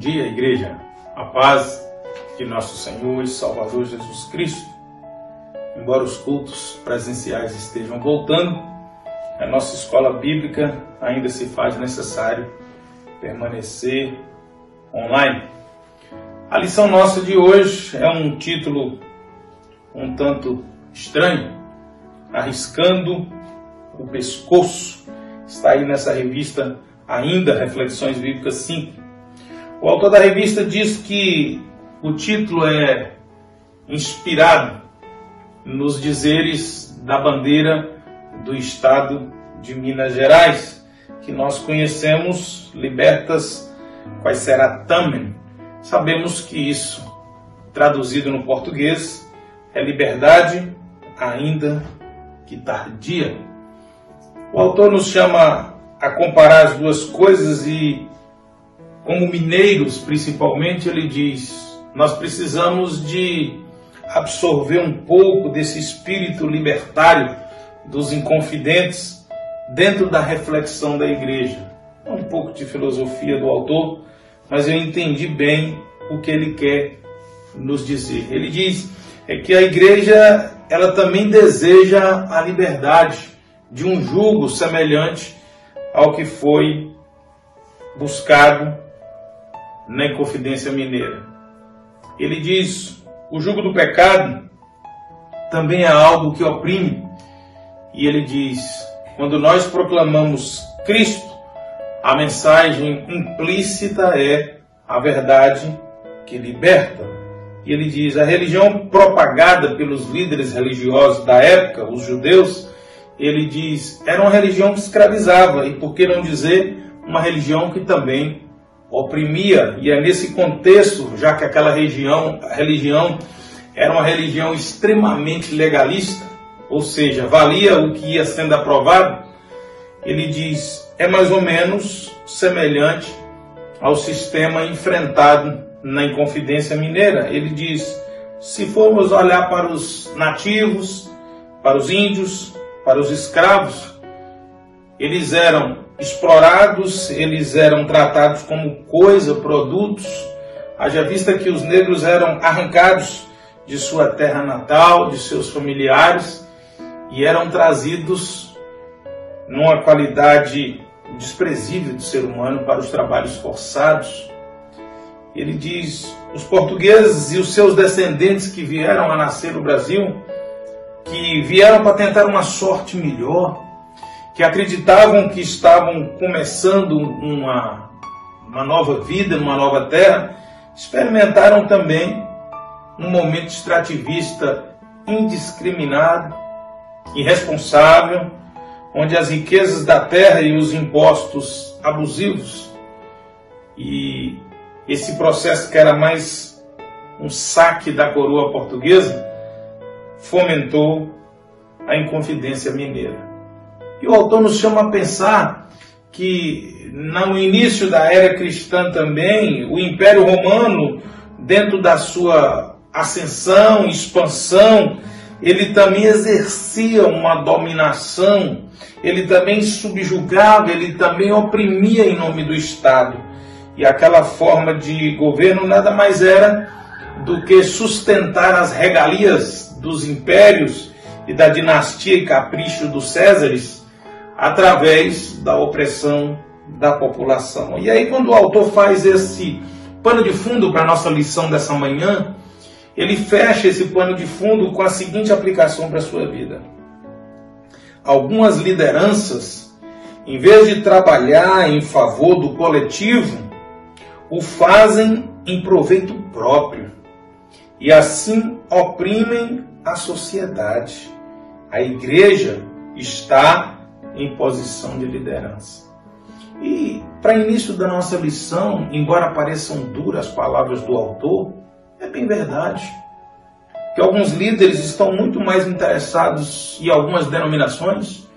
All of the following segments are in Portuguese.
dia, igreja. A paz de nosso Senhor e Salvador Jesus Cristo. Embora os cultos presenciais estejam voltando, a nossa escola bíblica ainda se faz necessário permanecer online. A lição nossa de hoje é um título um tanto estranho, Arriscando o Pescoço. Está aí nessa revista ainda, Reflexões Bíblicas 5. O autor da revista diz que o título é inspirado nos dizeres da bandeira do estado de Minas Gerais, que nós conhecemos, libertas quais será tamen. Sabemos que isso, traduzido no português, é liberdade ainda que tardia. O autor nos chama a comparar as duas coisas e, como mineiros principalmente, ele diz: nós precisamos de absorver um pouco desse espírito libertário dos inconfidentes dentro da reflexão da igreja. É um pouco de filosofia do autor, mas eu entendi bem o que ele quer nos dizer. Ele diz que a igreja ela também deseja a liberdade de um jugo semelhante ao que foi buscado na Inconfidência Mineira. Ele diz: o jugo do pecado também é algo que oprime. E ele diz: quando nós proclamamos Cristo, a mensagem implícita é a verdade que liberta. E ele diz: a religião propagada pelos líderes religiosos da época, os judeus, ele diz, era uma religião que escravizava, e por que não dizer uma religião que também oprimia. E é nesse contexto, já que aquela religião era uma religião extremamente legalista, ou seja, valia o que ia sendo aprovado, ele diz, é mais ou menos semelhante ao sistema enfrentado na Inconfidência Mineira. Ele diz, se formos olhar para os nativos, para os índios, para os escravos, eles eram explorados, eles eram tratados como coisa, produtos, haja vista que os negros eram arrancados de sua terra natal, de seus familiares, e eram trazidos numa qualidade desprezível do ser humano para os trabalhos forçados. Ele diz, os portugueses e os seus descendentes que vieram a nascer no Brasil, que vieram para tentar uma sorte melhor, que acreditavam que estavam começando uma nova vida, numa nova terra, experimentaram também um momento extrativista indiscriminado, irresponsável, onde as riquezas da terra e os impostos abusivos, e esse processo que era mais um saque da coroa portuguesa, fomentou a Inconfidência Mineira. E o autor nos chama a pensar que no início da era cristã também, o Império Romano, dentro da sua ascensão, expansão, ele também exercia uma dominação, ele também subjugava, ele também oprimia em nome do Estado. E aquela forma de governo nada mais era do que sustentar as regalias dos impérios e da dinastia e capricho dos Césares através da opressão da população. E aí, quando o autor faz esse pano de fundo para a nossa lição dessa manhã, ele fecha esse pano de fundo com a seguinte aplicação para a sua vida. Algumas lideranças, em vez de trabalhar em favor do coletivo, o fazem em proveito próprio e assim oprimem a sociedade. A igreja está em posição de liderança. E para início da nossa lição, embora pareçam duras as palavras do autor, é bem verdade que alguns líderes estão muito mais interessados, e algumas denominações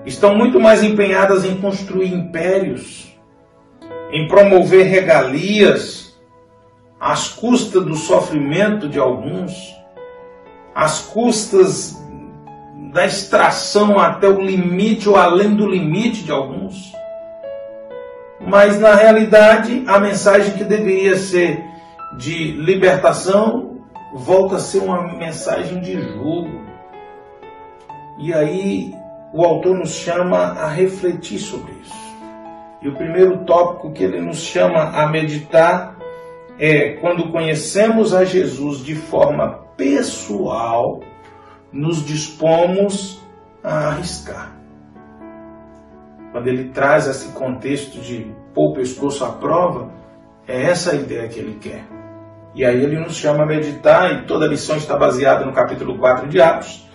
estão muito mais empenhadas em construir impérios, em promover regalias, às custas do sofrimento de alguns, às custas da extração até o limite ou além do limite de alguns. mas na realidade a mensagem que deveria ser de libertação volta a ser uma mensagem de julgo. E aí o autor nos chama a refletir sobre isso. E o primeiro tópico que ele nos chama a meditar é: quando conhecemos a Jesus de forma pessoal, nos dispomos a arriscar. Quando ele traz esse contexto de pôr o pescoço à prova, é essa a ideia que ele quer. E aí ele nos chama a meditar, e toda a lição está baseada no capítulo 4 de Atos.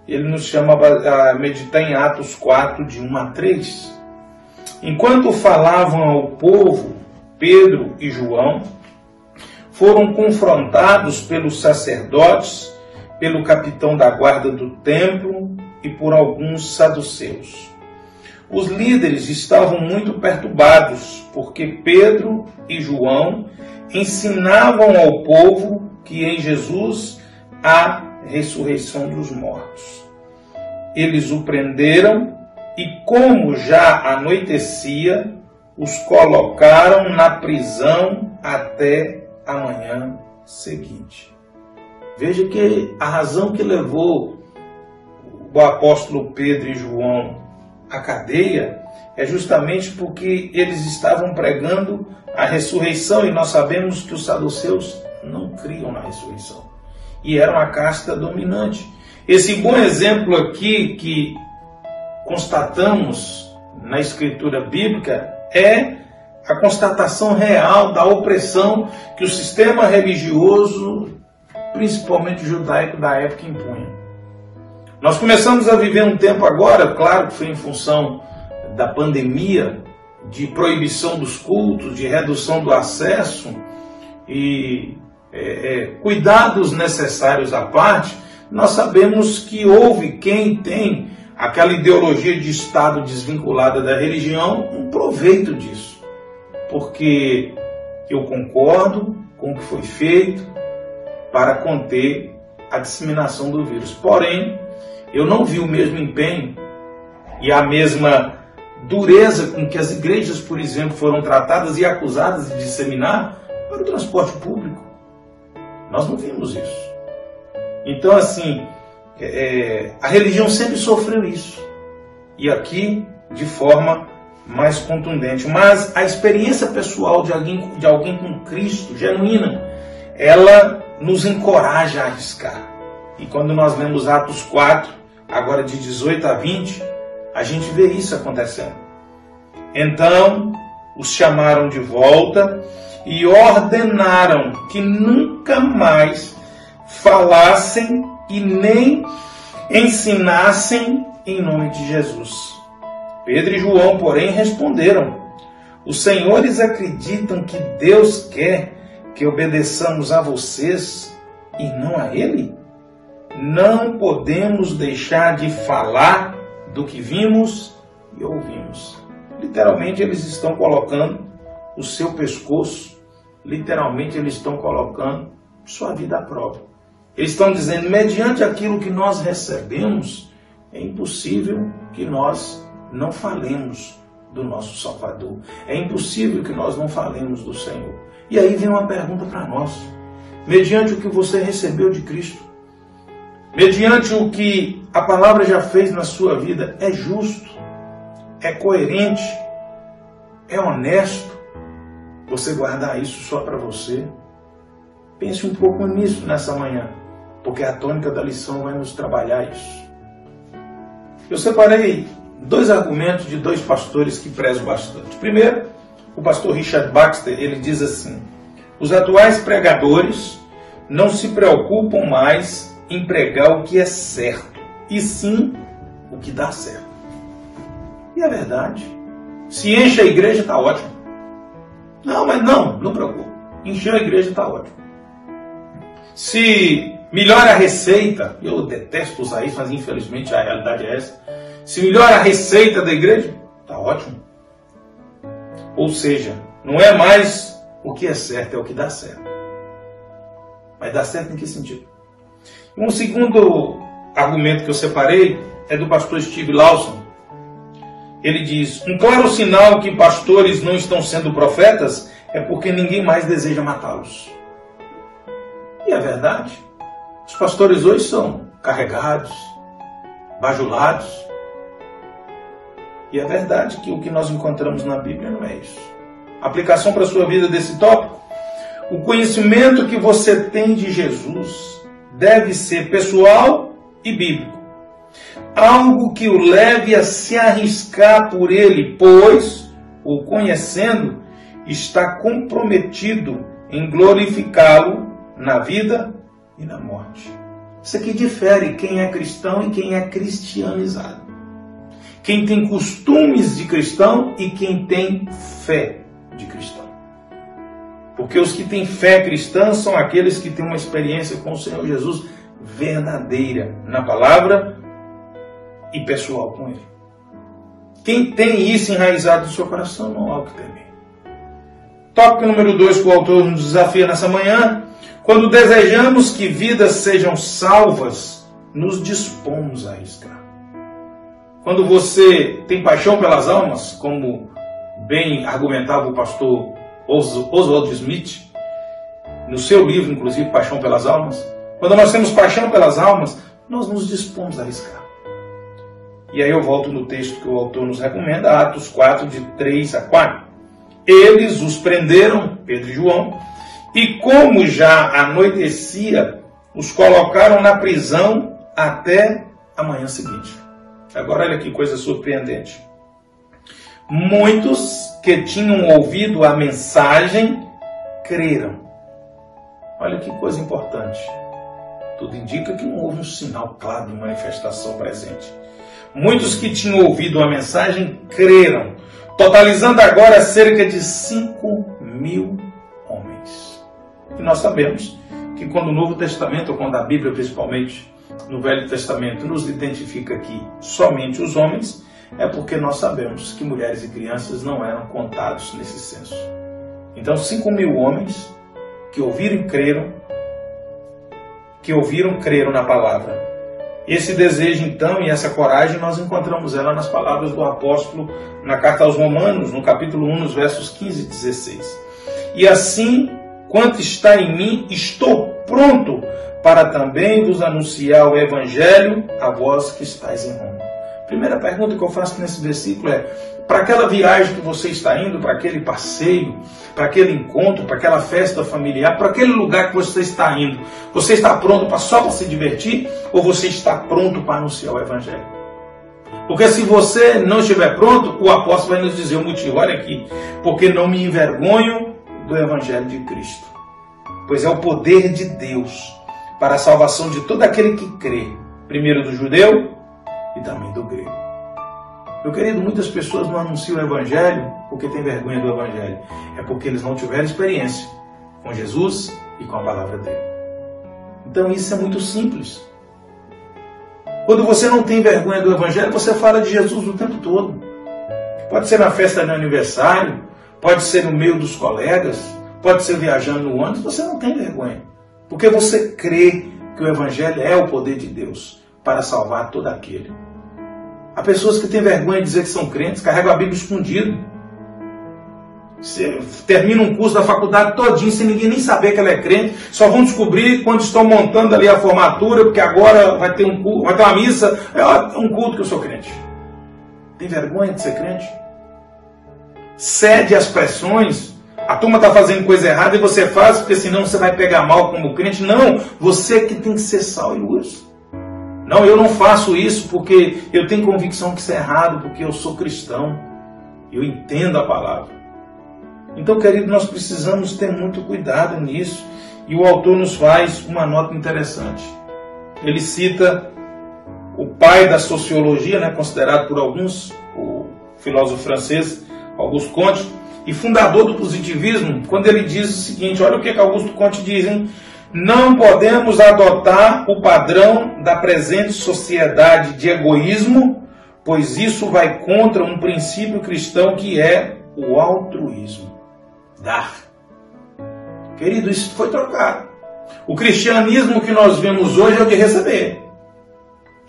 Ele nos chama a meditar em Atos 4, de 1 a 3. Enquanto falavam ao povo, Pedro e João foram confrontados pelos sacerdotes, pelo capitão da guarda do templo e por alguns saduceus. Os líderes estavam muito perturbados, porque Pedro e João ensinavam ao povo que em Jesus há ressurreição dos mortos. Eles o prenderam e, como já anoitecia, os colocaram na prisão até a manhã seguinte. Veja que a razão que levou o apóstolo Pedro e João à cadeia é justamente porque eles estavam pregando a ressurreição, e nós sabemos que os saduceus não criam na ressurreição. E era uma casta dominante. Esse bom exemplo aqui que constatamos na escritura bíblica é a constatação real da opressão que o sistema religioso, principalmente judaico da época, impunha. Nós começamos a viver um tempo agora, claro que foi em função da pandemia, de proibição dos cultos, de redução do acesso e cuidados necessários à parte. Nós sabemos que houve quem tem aquela ideologia de Estado desvinculada da religião um proveito disso. Porque eu concordo com o que foi feito para conter a disseminação do vírus. Porém, eu não vi o mesmo empenho e a mesma dureza com que as igrejas, por exemplo, foram tratadas e acusadas de disseminar para o transporte público. Nós não vimos isso. Então, assim, a religião sempre sofreu isso. E aqui, de forma mais contundente. Mas a experiência pessoal de alguém com Cristo, genuína, ela nos encoraja a arriscar. E quando nós lemos Atos 4, agora de 18 a 20, a gente vê isso acontecendo. Então, os chamaram de volta e ordenaram que nunca mais falassem e nem ensinassem em nome de Jesus. Pedro e João, porém, responderam: os senhores acreditam que Deus quer que obedeçamos a vocês e não a Ele? Não podemos deixar de falar do que vimos e ouvimos. Literalmente, eles estão colocando o seu pescoço, literalmente, eles estão colocando sua vida à prova. Eles estão dizendo: mediante aquilo que nós recebemos, é impossível que nós não falemos do nosso Salvador. É impossível que nós não falemos do Senhor. E aí vem uma pergunta para nós. Mediante o que você recebeu de Cristo, mediante o que a palavra já fez na sua vida, é justo, é coerente, é honesto você guardar isso só para você? Pense um pouco nisso nessa manhã, porque a tônica da lição vai nos trabalhar isso. Eu separei 2 argumentos de 2 pastores que prezo bastante. Primeiro, o pastor Richard Baxter, ele diz assim: os atuais pregadores não se preocupam mais em pregar o que é certo, e sim o que dá certo. E é verdade. Se enche a igreja, está ótimo. Não, mas não preocupe. Encher a igreja está ótimo. Se melhora a receita, eu detesto usar isso, mas infelizmente a realidade é essa. Se melhora a receita da igreja, está ótimo. Ou seja, não é mais o que é certo, é o que dá certo. Mas dá certo em que sentido? Um segundo argumento que eu separei é do pastor Steve Lawson, ele diz: um claro sinal que pastores não estão sendo profetas é porque ninguém mais deseja matá-los. E é verdade. Os pastores hoje são carregados, bajulados. E é verdade que o que nós encontramos na Bíblia não é isso. Aplicação para a sua vida desse tópico: o conhecimento que você tem de Jesus deve ser pessoal e bíblico. Algo que o leve a se arriscar por ele, pois, o conhecendo, está comprometido em glorificá-lo na vida e na morte. Isso aqui difere quem é cristão e quem é cristianizado. Quem tem costumes de cristão e quem tem fé de cristão. Porque os que têm fé cristã são aqueles que têm uma experiência com o Senhor Jesus verdadeira na palavra e pessoal com Ele. Quem tem isso enraizado no seu coração não há o que temer. Tópico número 2 que o autor nos desafia nessa manhã: quando desejamos que vidas sejam salvas, nos dispomos a arriscar. Quando você tem paixão pelas almas, como bem argumentava o pastor Oswald Smith, no seu livro, inclusive, Paixão pelas Almas, quando nós temos paixão pelas almas, nós nos dispomos a arriscar. E aí eu volto no texto que o autor nos recomenda, Atos 4, de 3 a 4. Eles os prenderam, Pedro e João, e como já anoitecia, os colocaram na prisão até a manhã seguinte. Agora olha que coisa surpreendente. Muitos que tinham ouvido a mensagem creram. Olha que coisa importante. Tudo indica que não houve um sinal claro de manifestação presente. Muitos que tinham ouvido a mensagem creram, totalizando agora cerca de 5.000 homens. E nós sabemos que quando o Novo Testamento, ou quando a Bíblia principalmente no Velho Testamento nos identifica aqui somente os homens, é porque nós sabemos que mulheres e crianças não eram contados nesse censo. Então 5.000 homens que ouviram e creram na palavra. Esse desejo então e essa coragem nós encontramos ela nas palavras do apóstolo na carta aos Romanos, no capítulo 1, nos versos 15 e 16. E assim, quanto está em mim, estou pronto para também vos anunciar o Evangelho a vós que estáis em Roma. Primeira pergunta que eu faço nesse versículo é: para aquela viagem que você está indo, para aquele passeio, para aquele encontro, para aquela festa familiar, para aquele lugar que você está indo, você está pronto só para se divertir ou você está pronto para anunciar o Evangelho? Porque se você não estiver pronto, o apóstolo vai nos dizer o motivo. Olha aqui: porque não me envergonho do Evangelho de Cristo, pois é o poder de Deus para a salvação de todo aquele que crê, primeiro do judeu e também do grego. Meu querido, muitas pessoas não anunciam o Evangelho porque têm vergonha do Evangelho. É porque eles não tiveram experiência com Jesus e com a palavra dele. Então isso é muito simples. Quando você não tem vergonha do Evangelho, você fala de Jesus o tempo todo. Pode ser na festa de aniversário, pode ser no meio dos colegas, pode ser viajando no ônibus, você não tem vergonha. Porque você crê que o Evangelho é o poder de Deus para salvar todo aquele. Há pessoas que têm vergonha de dizer que são crentes, carregam a Bíblia escondido. Você termina um curso da faculdade todinho sem ninguém nem saber que ela é crente. Só vão descobrir quando estão montando ali a formatura, porque agora vai ter um culto, vai ter uma missa, é um culto que eu sou crente. Tem vergonha de ser crente? Cede às pressões. A turma está fazendo coisa errada e você faz, porque senão você vai pegar mal como crente. Não, você que tem que ser sal e luz. Não, eu não faço isso porque eu tenho convicção que isso é errado, porque eu sou cristão. Eu entendo a palavra. Então, querido, nós precisamos ter muito cuidado nisso. E o autor nos faz uma nota interessante. Ele cita o pai da sociologia, considerado por alguns, o filósofo francês Auguste Comte, e fundador do positivismo, quando ele diz o seguinte: olha o que Auguste Comte diz, hein? Não podemos adotar o padrão da presente sociedade de egoísmo, pois isso vai contra um princípio cristão que é o altruísmo. Dar. Querido, isso foi trocado. O cristianismo que nós vemos hoje é o de receber.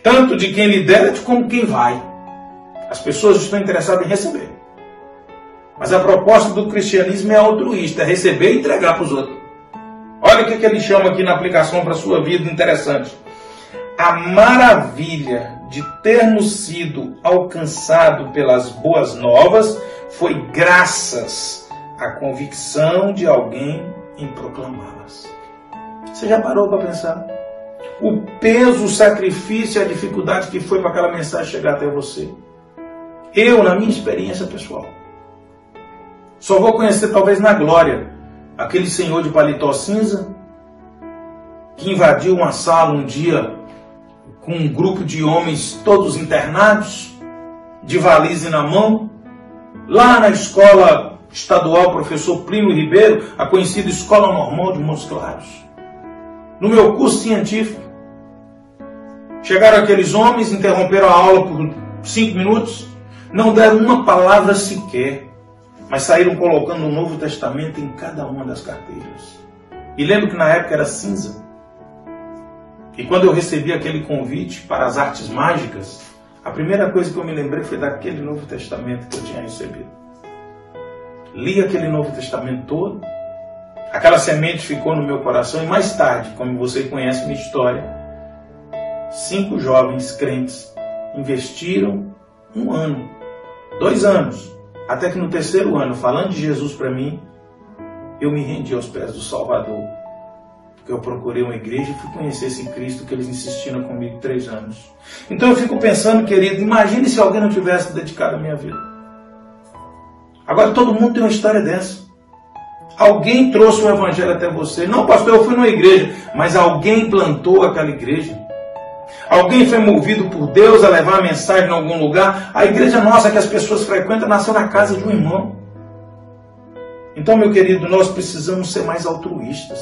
Tanto de quem lidera como quem vai. As pessoas estão interessadas em receber. Mas a proposta do cristianismo é altruísta, é receber e entregar para os outros. Olha o que ele chama aqui na aplicação para a sua vida, interessante. A maravilha de termos sido alcançado pelas boas novas foi graças à convicção de alguém em proclamá-las. Você já parou para pensar? O peso, o sacrifício e a dificuldade que foi para aquela mensagem chegar até você. Eu, na minha experiência pessoal, só vou conhecer talvez na glória aquele senhor de paletó cinza que invadiu uma sala um dia com um grupo de homens todos internados, de valise na mão, lá na escola estadual Professor Plínio Ribeiro, a conhecida Escola Normal de Montes Claros. No meu curso científico, chegaram aqueles homens, interromperam a aula por 5 minutos, não deram uma palavra sequer, mas saíram colocando o Novo Testamento em cada uma das carteiras. E lembro que na época era cinza. E quando eu recebi aquele convite para as artes mágicas, a primeira coisa que eu me lembrei foi daquele Novo Testamento que eu tinha recebido. Li aquele Novo Testamento todo, aquela semente ficou no meu coração e mais tarde, como você conhece minha história, 5 jovens crentes investiram 1 ano, 2 anos, até que no 3º ano, falando de Jesus para mim, eu me rendi aos pés do Salvador. Porque eu procurei uma igreja e fui conhecer esse Cristo que eles insistiram comigo 3 anos. Então eu fico pensando, querido, imagine se alguém não tivesse dedicado a minha vida. Agora todo mundo tem uma história dessa. Alguém trouxe o evangelho até você. Não, pastor, eu fui numa igreja, mas alguém plantou aquela igreja. Alguém foi movido por Deus a levar a mensagem em algum lugar. A igreja nossa que as pessoas frequentam nasceu na casa de um irmão. Então, meu querido, nós precisamos ser mais altruístas.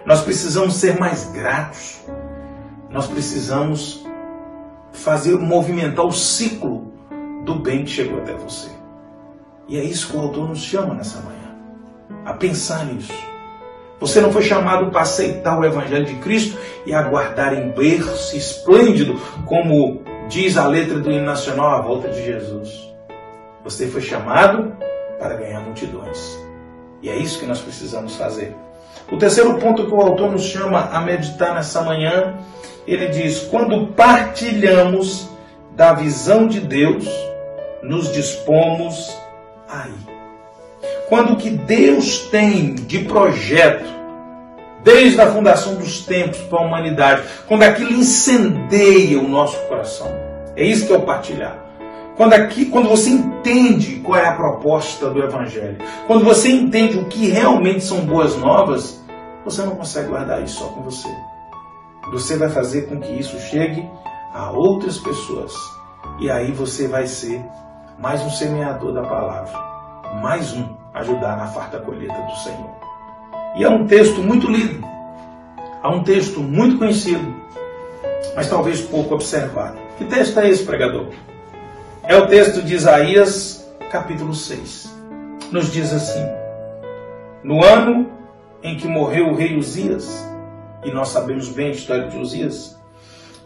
Nós precisamos ser mais gratos. Nós precisamos movimentar o ciclo do bem que chegou até você. E é isso que o autor nos chama nessa manhã. A pensar nisso. Você não foi chamado para aceitar o Evangelho de Cristo e aguardar em berço esplêndido, como diz a letra do hino nacional, a volta de Jesus. Você foi chamado para ganhar multidões. E é isso que nós precisamos fazer. O terceiro ponto que o autor nos chama a meditar nessa manhã, ele diz, quando partilhamos da visão de Deus, nos dispomos a ir. Quando o que Deus tem de projeto, desde a fundação dos tempos para a humanidade, quando aquilo incendeia o nosso coração, é isso que é o partilhar. Quando você entende qual é a proposta do Evangelho, quando você entende o que realmente são boas novas, você não consegue guardar isso só com você. Você vai fazer com que isso chegue a outras pessoas. E aí você vai ser mais um semeador da palavra, mais um ajudar na farta colheita do Senhor. E é um texto muito lido, é um texto muito conhecido, mas talvez pouco observado. Que texto é esse, pregador? É o texto de Isaías, capítulo 6. Nos diz assim, no ano em que morreu o rei Uzias, e nós sabemos bem a história de Uzias,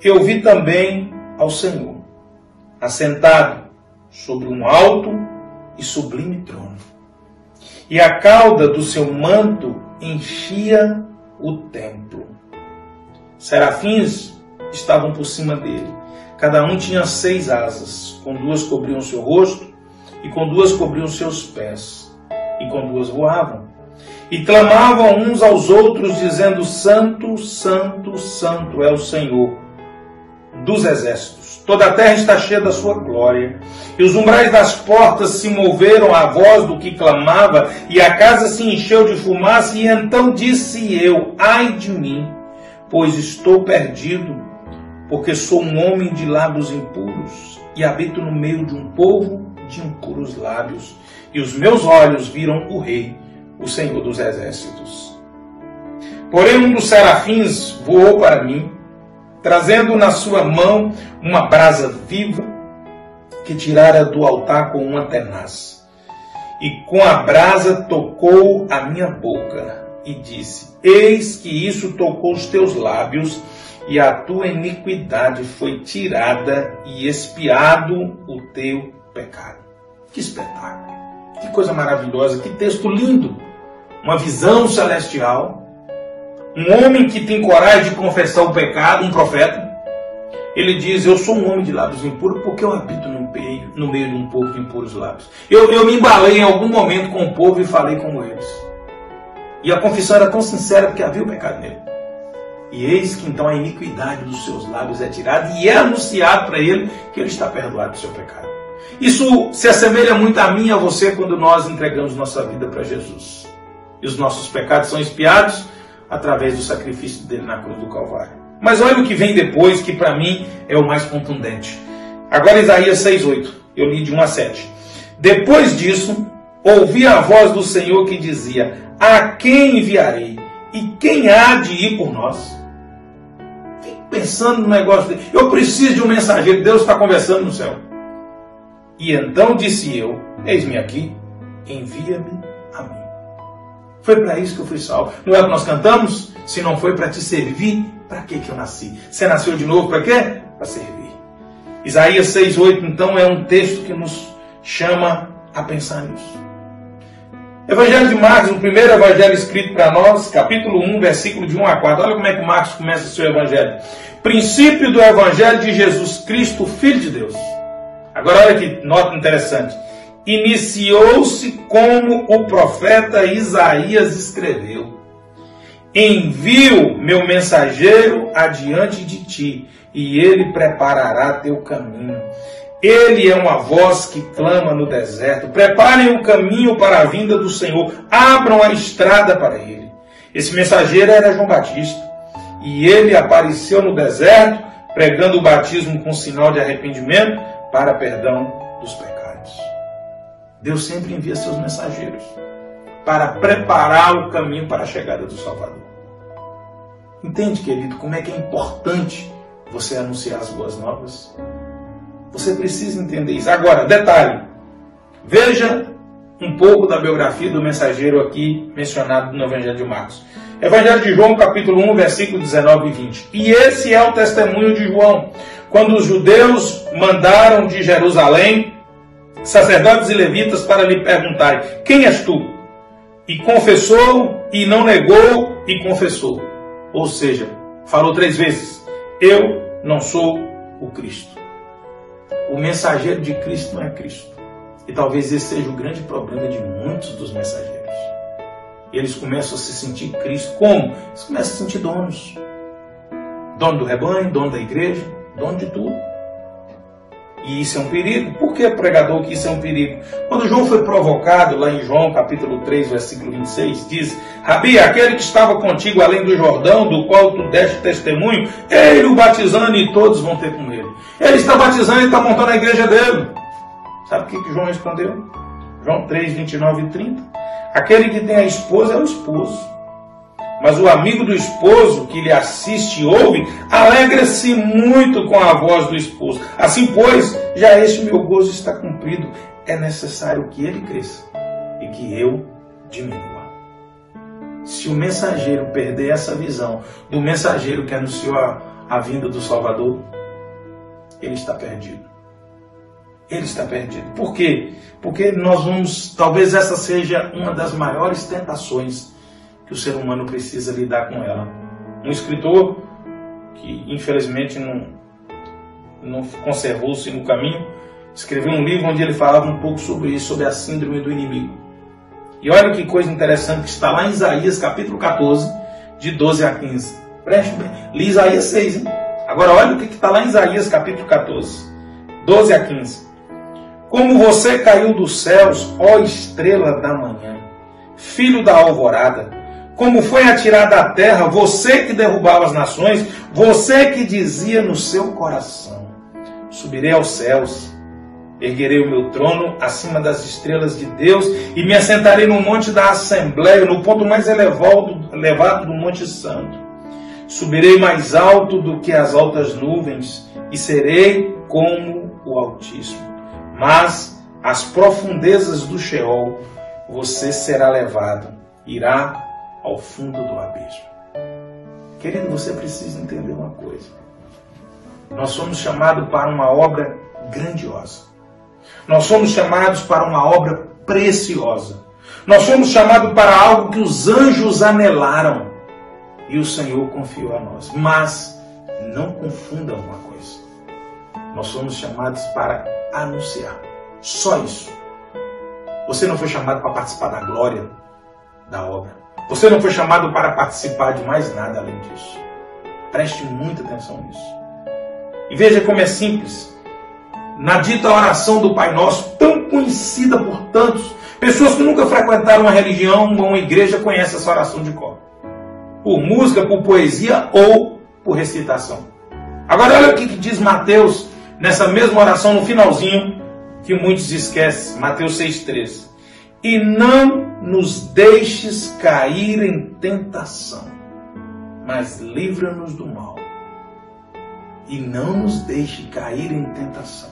eu vi também ao Senhor, assentado sobre um alto e sublime trono, e a cauda do seu manto enchia o templo. Serafins estavam por cima dele. Cada um tinha 6 asas, com 2 cobriam seu rosto, e com 2 cobriam seus pés, e com 2 voavam. E clamavam uns aos outros, dizendo, Santo, Santo, Santo é o Senhor dos exércitos. Toda a terra está cheia da sua glória. E os umbrais das portas se moveram à voz do que clamava, e a casa se encheu de fumaça, e então disse eu, ai de mim, pois estou perdido, porque sou um homem de lábios impuros, e habito no meio de um povo de impuros lábios, e os meus olhos viram o Rei, o Senhor dos exércitos. Porém um dos serafins voou para mim, trazendo na sua mão uma brasa viva, que tirara do altar com uma tenaz. E com a brasa tocou a minha boca, e disse, eis que isso tocou os teus lábios, e a tua iniquidade foi tirada e expiado o teu pecado. Que espetáculo, que coisa maravilhosa, que texto lindo, uma visão celestial, um homem que tem coragem de confessar o pecado, um profeta. Ele diz, eu sou um homem de lábios impuros porque eu habito no meio de um povo de impuros lábios. Eu me embalei em algum momento com o povo e falei como eles. E a confissão era tão sincera porque havia o pecado nele. E eis que então a iniquidade dos seus lábios é tirada e é anunciado para ele que ele está perdoado do seu pecado. Isso se assemelha muito a mim e a você quando nós entregamos nossa vida para Jesus. E os nossos pecados são expiados através do sacrifício dele na cruz do Calvário. Mas olha o que vem depois, que para mim é o mais contundente. Agora Isaías 6,8, eu li de 1 a 7. Depois disso, ouvi a voz do Senhor que dizia, a quem enviarei? E quem há de ir por nós? Fique pensando no negócio dele. Eu preciso de um mensageiro, Deus está conversando no céu. E então disse eu, eis-me aqui, envia-me a mim. Foi para isso que eu fui salvo. Não é o que nós cantamos? Se não foi para te servir, para que eu nasci? Você nasceu de novo para quê? Para servir. Isaías 6,8, então, é um texto que nos chama a pensar nisso. Evangelho de Marcos, o primeiro evangelho escrito para nós, capítulo 1, versículo de 1 a 4. Olha como é que Marcos começa o seu evangelho. Princípio do evangelho de Jesus Cristo, Filho de Deus. Agora olha que nota interessante. Iniciou-se como o profeta Isaías escreveu. Envio meu mensageiro adiante de ti, e ele preparará teu caminho. Ele é uma voz que clama no deserto. Preparem o caminho para a vinda do Senhor. Abram a estrada para ele. Esse mensageiro era João Batista. E ele apareceu no deserto, pregando o batismo com sinal de arrependimento para perdão dos pecados. Deus sempre envia seus mensageiros para preparar o caminho para a chegada do Salvador. Entende, querido, como é que é importante você anunciar as boas novas? Você precisa entender isso. Agora, detalhe. Veja um pouco da biografia do mensageiro aqui mencionado no Evangelho de Marcos. Evangelho de João, capítulo 1, versículo 19 e 20. E esse é o testemunho de João. Quando os judeus mandaram de Jerusalém sacerdotes e levitas para lhe perguntarem, quem és tu? E confessou, e não negou, e confessou. Ou seja, falou 3 vezes, eu não sou o Cristo. O mensageiro de Cristo não é Cristo. E talvez esse seja o grande problema de muitos dos mensageiros. Eles começam a se sentir Cristo. Como? Eles começam a se sentir donos. Dono do rebanho, dono da igreja, dono de tudo. E isso é um perigo. Por que, pregador, que isso é um perigo? Quando João foi provocado, lá em João capítulo 3, versículo 26, diz, Rabi, aquele que estava contigo além do Jordão, do qual tu deste testemunho, ele o batizando e todos vão ter com ele. Ele está batizando e está montando a igreja dele. Sabe o que João respondeu? João 3, 29 e 30. Aquele que tem a esposa é o esposo. Mas o amigo do esposo que lhe assiste e ouve, alegra-se muito com a voz do esposo. Assim, pois, já este meu gozo está cumprido. É necessário que ele cresça e que eu diminua. Se o mensageiro perder essa visão do mensageiro que anunciou a vinda do Salvador, ele está perdido. Ele está perdido. Por quê? Porque nós vamos, talvez essa seja uma das maiores tentações que o ser humano precisa lidar com ela. Um escritor que infelizmente não conservou-se no caminho, escreveu um livro onde ele falava um pouco sobre isso, sobre a síndrome do inimigo. E olha que coisa interessante que está lá em Isaías capítulo 14, de 12 a 15. Preste bem, li Isaías 6, hein? Agora olha o que está lá em Isaías capítulo 14, 12 a 15. Como você caiu dos céus, ó estrela da manhã, filho da alvorada, como foi atirada à terra, você que derrubava as nações, você que dizia no seu coração, subirei aos céus, erguerei o meu trono acima das estrelas de Deus e me assentarei no monte da Assembleia, no ponto mais elevado do Monte Santo. Subirei mais alto do que as altas nuvens e serei como o Altíssimo. Mas às profundezas do Sheol você será levado, irá ao fundo do abismo. Querido, você precisa entender uma coisa. Nós somos chamados para uma obra grandiosa. Nós somos chamados para uma obra preciosa. Nós somos chamados para algo que os anjos anelaram. E o Senhor confiou a nós. Mas não confunda uma coisa. Nós somos chamados para anunciar. Só isso. Você não foi chamado para participar da glória da obra. Você não foi chamado para participar de mais nada além disso. Preste muita atenção nisso. E veja como é simples. Na dita oração do Pai Nosso, tão conhecida por tantos, pessoas que nunca frequentaram uma religião, uma igreja, conhecem essa oração de cor. Por música, por poesia ou por recitação. Agora olha o que diz Mateus, nessa mesma oração, no finalzinho, que muitos esquecem. Mateus 6,13. E não nos deixes cair em tentação, mas livra-nos do mal. E não nos deixe cair em tentação,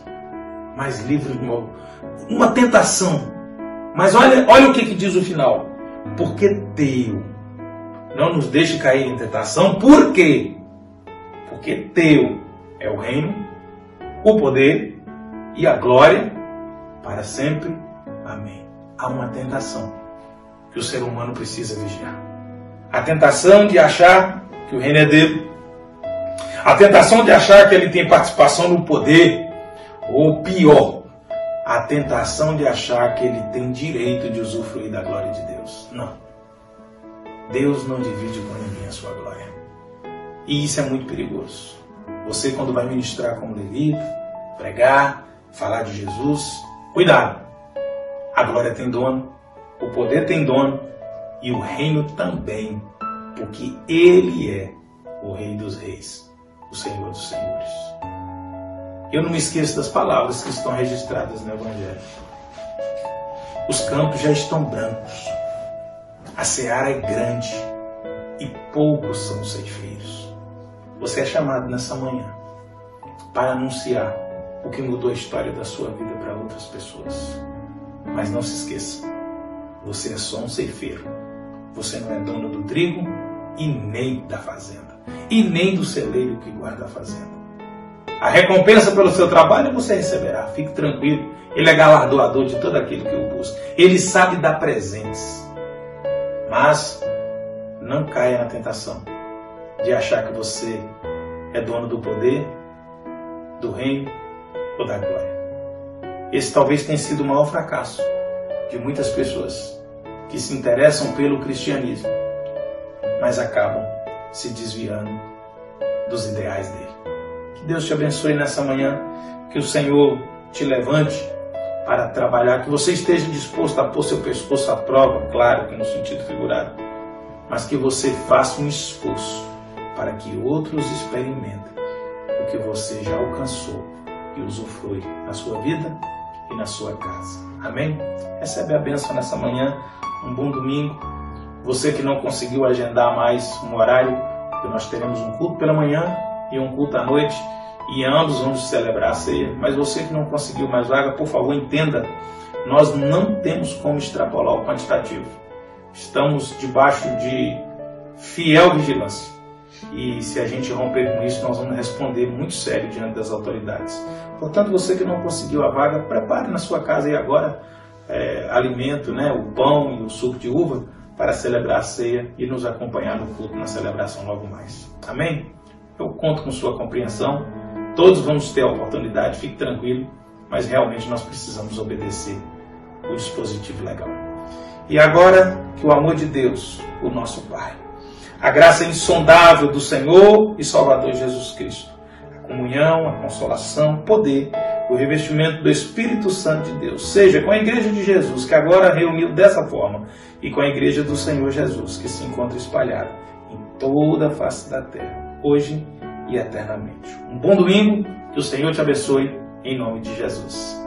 mas livra-nos do mal. Uma tentação. Mas olha o que diz o final. Porque teu. Não nos deixe cair em tentação. Por quê? Porque teu é o reino, o poder e a glória para sempre. Amém. Há uma tentação que o ser humano precisa vigiar. A tentação de achar que o reino é dele. A tentação de achar que ele tem participação no poder. Ou pior, a tentação de achar que ele tem direito de usufruir da glória de Deus. Não. Deus não divide com ninguém a sua glória. E isso é muito perigoso. Você, quando vai ministrar como levita, pregar, falar de Jesus, cuidado. A glória tem dono, o poder tem dono e o reino também, porque Ele é o Rei dos Reis, o Senhor dos Senhores. Eu não me esqueço das palavras que estão registradas no Evangelho. Os campos já estão brancos, a seara é grande e poucos são os ceifeiros. Você é chamado nessa manhã para anunciar o que mudou a história da sua vida para outras pessoas. Mas não se esqueça, você é só um ceifeiro. Você não é dono do trigo e nem da fazenda. E nem do celeiro que guarda a fazenda. A recompensa pelo seu trabalho você receberá. Fique tranquilo. Ele é galardoador de todo aquilo que o busca. Ele sabe dar presentes. Mas não caia na tentação de achar que você é dono do poder, do reino ou da glória. Esse talvez tenha sido o maior fracasso de muitas pessoas que se interessam pelo cristianismo, mas acabam se desviando dos ideais dele. Que Deus te abençoe nessa manhã, que o Senhor te levante para trabalhar, que você esteja disposto a pôr seu pescoço à prova, claro que no sentido figurado, mas que você faça um esforço para que outros experimentem o que você já alcançou e usufrui na sua vida e na sua casa. Amém? Recebe a bênção nessa manhã, um bom domingo. Você que não conseguiu agendar mais um horário, porque nós teremos um culto pela manhã e um culto à noite, e ambos vamos celebrar a ceia. Mas você que não conseguiu mais vaga, por favor, entenda, nós não temos como extrapolar o quantitativo. Estamos debaixo de fiel vigilância. E se a gente romper com isso, nós vamos responder muito sério diante das autoridades. Portanto, você que não conseguiu a vaga, prepare na sua casa e agora alimento, o pão e o suco de uva para celebrar a ceia e nos acompanhar no culto, na celebração logo mais. Amém? Eu conto com sua compreensão. Todos vamos ter a oportunidade, fique tranquilo, mas realmente nós precisamos obedecer o dispositivo legal. E agora, que o amor de Deus, o nosso Pai, a graça insondável do Senhor e Salvador Jesus Cristo, a comunhão, a consolação, o poder, o revestimento do Espírito Santo de Deus, seja com a Igreja de Jesus, que agora reuniu dessa forma, e com a Igreja do Senhor Jesus, que se encontra espalhada em toda a face da terra, hoje e eternamente. Um bom domingo, que o Senhor te abençoe, em nome de Jesus.